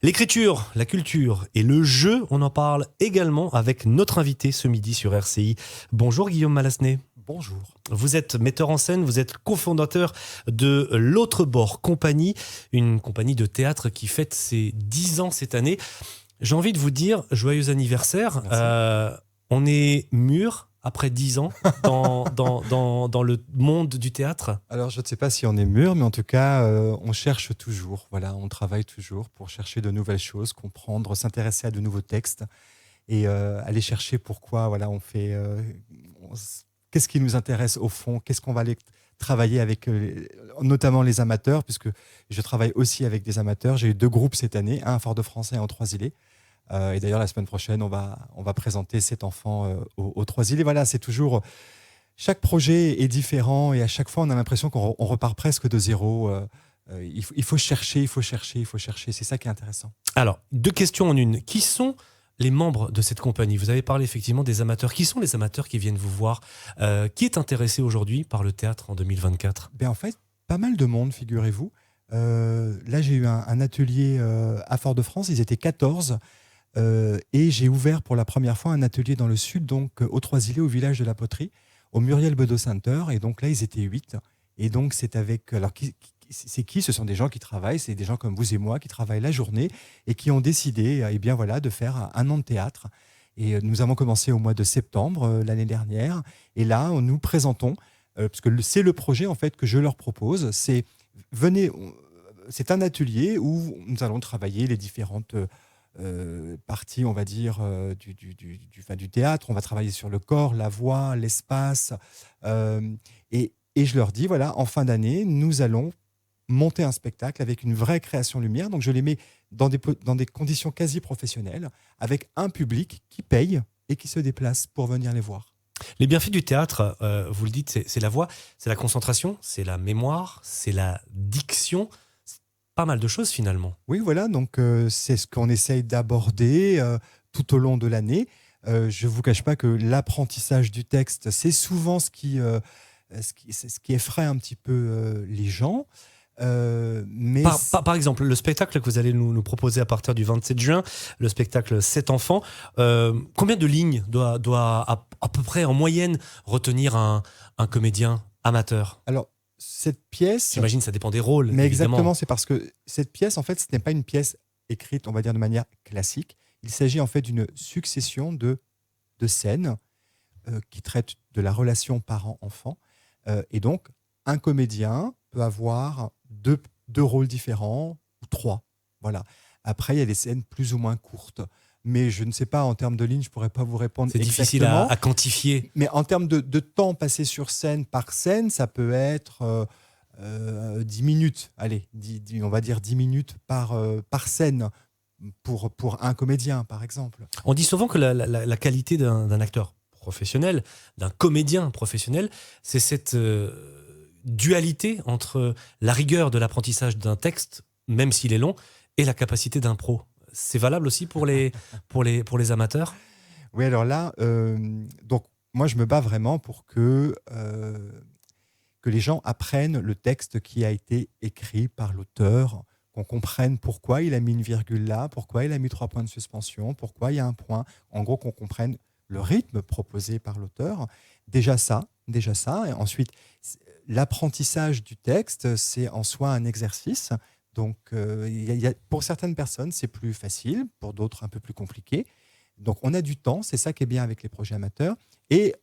L'écriture, la culture et le jeu, on en parle également avec notre invité ce midi sur RCI. Bonjour Guillaume Malasné. Bonjour. Vous êtes metteur en scène, vous êtes cofondateur de L'Autre Bord Compagnie, une compagnie de théâtre qui fête ses 10 ans cette année. J'ai envie de vous dire joyeux anniversaire. On est mûr après 10 ans dans le monde du théâtre. Alors, je ne sais pas si on est mûr, mais en tout cas, on cherche toujours. Voilà, on travaille toujours pour chercher de nouvelles choses, comprendre, s'intéresser à de nouveaux textes et aller chercher pourquoi. Voilà, on fait. Qu'est-ce qui nous intéresse au fond ? Qu'est-ce qu'on va aller travailler avec, notamment les amateurs, puisque je travaille aussi avec des amateurs. J'ai eu 2 groupes cette année, un à Fort-de-France et un aux Trois-Îlets. Et d'ailleurs, la semaine prochaine, on va présenter cet enfant aux Trois-Îlets. Voilà, c'est toujours. Chaque projet est différent et à chaque fois, on a l'impression qu'on repart presque de zéro. Il faut chercher, il faut chercher, il faut chercher. C'est ça qui est intéressant. Alors, 2 questions en une. Qui sont les membres de cette compagnie ? Vous avez parlé effectivement des amateurs. Qui sont les amateurs qui viennent vous voir ? Qui est intéressé aujourd'hui par le théâtre en 2024 ? En fait, pas mal de monde, figurez-vous. Là, j'ai eu un atelier à Fort-de-France. Ils étaient 14. Et j'ai ouvert pour la première fois un atelier dans le sud, donc aux Trois-Îlets, au village de la Poterie, au Muriel Bedeau Center. Et donc là, ils étaient 8. Et donc, c'est avec. Alors, c'est qui ? Ce sont des gens qui travaillent, c'est des gens comme vous et moi qui travaillent la journée et qui ont décidé de faire un an de théâtre. Et nous avons commencé au mois de septembre l'année dernière. Et là, nous présentons, parce que c'est le projet en fait que je leur propose. C'est un atelier où nous allons travailler les différentes partie, on va dire, du théâtre. On va travailler sur le corps, la voix, l'espace. Et je leur dis, voilà, en fin d'année, nous allons monter un spectacle avec une vraie création lumière. Donc, je les mets dans des conditions quasi professionnelles, avec un public qui paye et qui se déplace pour venir les voir. Les bienfaits du théâtre, vous le dites, c'est la voix, c'est la concentration, c'est la mémoire, c'est la diction. Pas mal de choses finalement. Oui, voilà, donc c'est ce qu'on essaye d'aborder tout au long de l'année. Je ne vous cache pas que l'apprentissage du texte, c'est souvent ce qui effraie un petit peu les gens. Mais par exemple, le spectacle que vous allez nous proposer à partir du 27 juin, le spectacle 7 enfants, combien de lignes doit à peu près en moyenne retenir un comédien amateur ? Alors, cette pièce... J'imagine que ça dépend des rôles. Mais évidemment. exactement, c'est parce que cette pièce, en fait, ce n'est pas une pièce écrite, on va dire, de manière classique. Il s'agit en fait d'une succession de scènes qui traitent de la relation parent-enfant. Et donc, un comédien peut avoir deux rôles différents ou 3. Voilà. Après, il y a des scènes plus ou moins courtes. Mais je ne sais pas, en termes de lignes, je ne pourrais pas vous répondre exactement. C'est difficile à quantifier. Mais en termes de temps passé sur scène par scène, ça peut être 10 minutes. Allez, on va dire 10 minutes par scène pour un comédien, par exemple. On dit souvent que la qualité d'un acteur professionnel, d'un comédien professionnel, c'est cette dualité entre la rigueur de l'apprentissage d'un texte, même s'il est long, et la capacité d'un pro. C'est valable aussi pour les amateurs ? Oui, alors là, donc moi je me bats vraiment pour que les gens apprennent le texte qui a été écrit par l'auteur, qu'on comprenne pourquoi il a mis une virgule là, pourquoi il a mis 3 points de suspension, pourquoi il y a un point. En gros, qu'on comprenne le rythme proposé par l'auteur. Déjà ça. Et ensuite, l'apprentissage du texte, c'est en soi un exercice. Donc, pour certaines personnes, c'est plus facile, pour d'autres, un peu plus compliqué. Donc, on a du temps, c'est ça qui est bien avec les projets amateurs. Et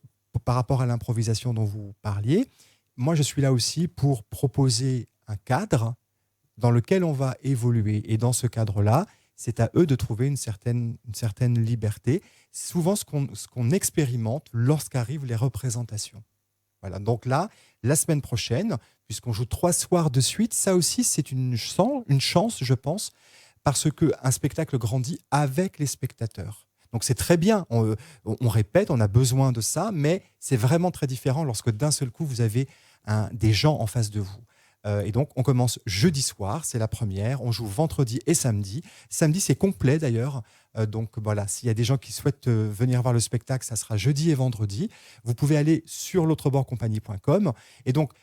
par rapport à l'improvisation dont vous parliez, moi, je suis là aussi pour proposer un cadre dans lequel on va évoluer. Et dans ce cadre-là, c'est à eux de trouver une certaine liberté. C'est souvent ce qu'on expérimente lorsqu'arrivent les représentations. Voilà. Donc là, la semaine prochaine, puisqu'on joue 3 soirs de suite, ça aussi, c'est une chance, je pense, parce qu'un spectacle grandit avec les spectateurs. Donc c'est très bien, on répète, on a besoin de ça, mais c'est vraiment très différent lorsque d'un seul coup, vous avez des gens en face de vous. Et donc, on commence jeudi soir, c'est la première. On joue vendredi et samedi. Samedi, c'est complet d'ailleurs. Donc voilà, s'il y a des gens qui souhaitent venir voir le spectacle, ça sera jeudi et vendredi. Vous pouvez aller sur l'autrebordcompagnie.com. Et donc,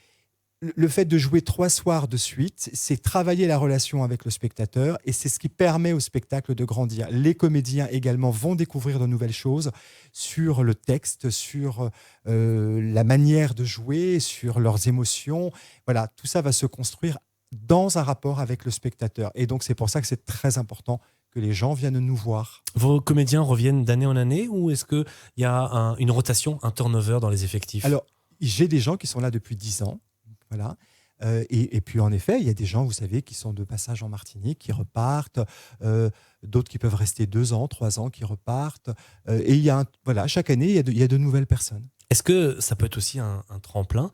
le fait de jouer 3 soirs de suite, c'est travailler la relation avec le spectateur et c'est ce qui permet au spectacle de grandir. Les comédiens également vont découvrir de nouvelles choses sur le texte, sur la manière de jouer, sur leurs émotions. Voilà, tout ça va se construire dans un rapport avec le spectateur. Et donc, c'est pour ça que c'est très important que les gens viennent nous voir. Vos comédiens reviennent d'année en année ou est-ce qu'il y a une rotation, un turnover dans les effectifs? Alors, j'ai des gens qui sont là depuis 10 ans. Voilà. Et puis, en effet, il y a des gens, vous savez, qui sont de passage en Martinique, qui repartent, d'autres qui peuvent rester 2 ans, 3 ans, qui repartent. Et il y a voilà, chaque année, il y a de nouvelles personnes. Est-ce que ça peut être aussi un tremplin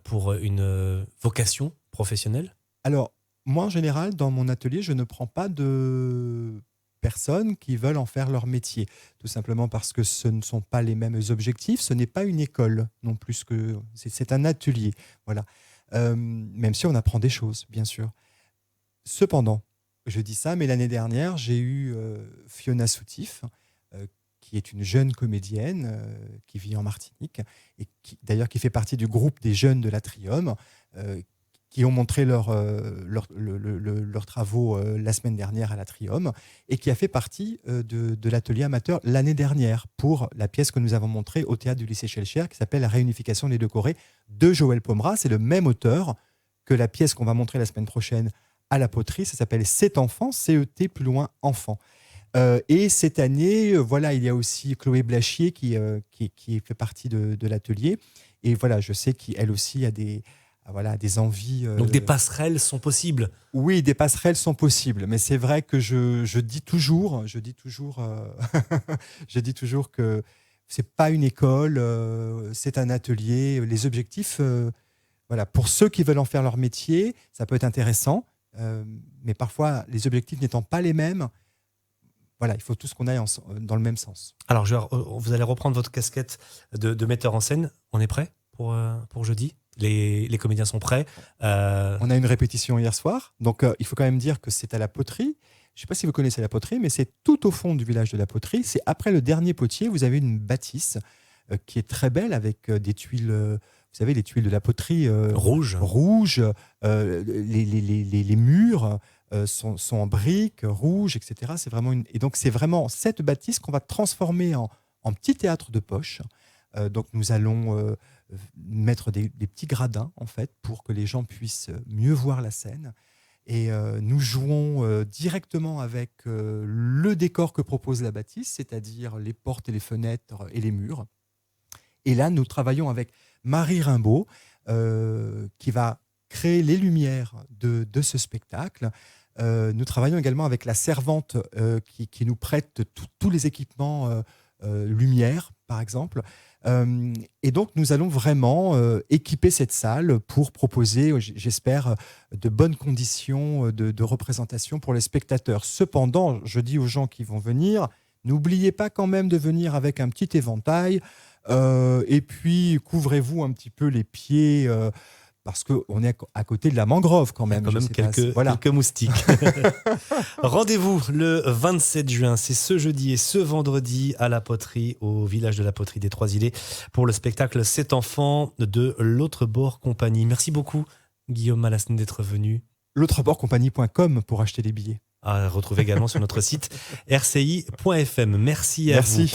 pour une vocation professionnelle? Alors, moi, en général, dans mon atelier, je ne prends pas de personnes qui veulent en faire leur métier. Tout simplement parce que ce ne sont pas les mêmes objectifs. Ce n'est pas une école non plus que... C'est un atelier. Voilà. Même si on apprend des choses, bien sûr. Cependant, je dis ça, mais l'année dernière, j'ai eu Fiona Soutif, qui est une jeune comédienne qui vit en Martinique, et d'ailleurs qui fait partie du groupe des jeunes de l'Atrium, qui ont montré leurs travaux la semaine dernière à l'Atrium, et qui a fait partie de l'atelier amateur l'année dernière pour la pièce que nous avons montrée au théâtre du lycée Schellcher, qui s'appelle La réunification des deux Corées, de Joël Pomera. C'est le même auteur que la pièce qu'on va montrer la semaine prochaine à la Poterie. Ça s'appelle C'est enfant, C-E-T plus loin enfant. Et cette année, voilà, il y a aussi Chloé Blachier qui fait partie de l'atelier. Et voilà, je sais qu'elle aussi a des envies. Donc des passerelles sont possibles. Oui, des passerelles sont possibles. Mais c'est vrai que je dis toujours que c'est pas une école, c'est un atelier. Les objectifs, voilà, pour ceux qui veulent en faire leur métier, ça peut être intéressant. Mais parfois, les objectifs n'étant pas les mêmes, voilà, il faut tous qu'on aille dans le même sens. Alors, vous allez reprendre votre casquette de metteur en scène. On est prêt pour jeudi? Les comédiens sont prêts. On a une répétition hier soir. Donc, il faut quand même dire que c'est à la Poterie. Je ne sais pas si vous connaissez la Poterie, mais c'est tout au fond du village de la Poterie. C'est après le dernier potier, vous avez une bâtisse qui est très belle avec des tuiles... vous savez, les tuiles de la poterie rouges. Les murs sont en briques rouges, etc. Et donc, c'est vraiment cette bâtisse qu'on va transformer en petit théâtre de poche. Donc, nous allons mettre des petits gradins, en fait, pour que les gens puissent mieux voir la scène. Et nous jouons directement avec le décor que propose la bâtisse, c'est-à-dire les portes et les fenêtres et les murs. Et là, nous travaillons avec Marie Rimbaud, qui va créer les lumières de ce spectacle. Nous travaillons également avec la servante qui nous prête tous les équipements lumière, par exemple. Et donc, nous allons vraiment équiper cette salle pour proposer, j'espère, de bonnes conditions de représentation pour les spectateurs. Cependant, je dis aux gens qui vont venir, n'oubliez pas quand même de venir avec un petit éventail. Et puis, couvrez-vous un petit peu les pieds parce qu'on est à côté de la mangrove quand même. Il y a quand même quelques moustiques. Rendez-vous le 27 juin, c'est ce jeudi et ce vendredi à la Poterie, au village de la Poterie des Trois-Îlets, pour le spectacle Cet enfant de l'Autre Bord Compagnie. Merci beaucoup, Guillaume Malasne, d'être venu. L'autreborscompagnie.com pour acheter les billets. À retrouver également sur notre site rci.fm. Merci à vous.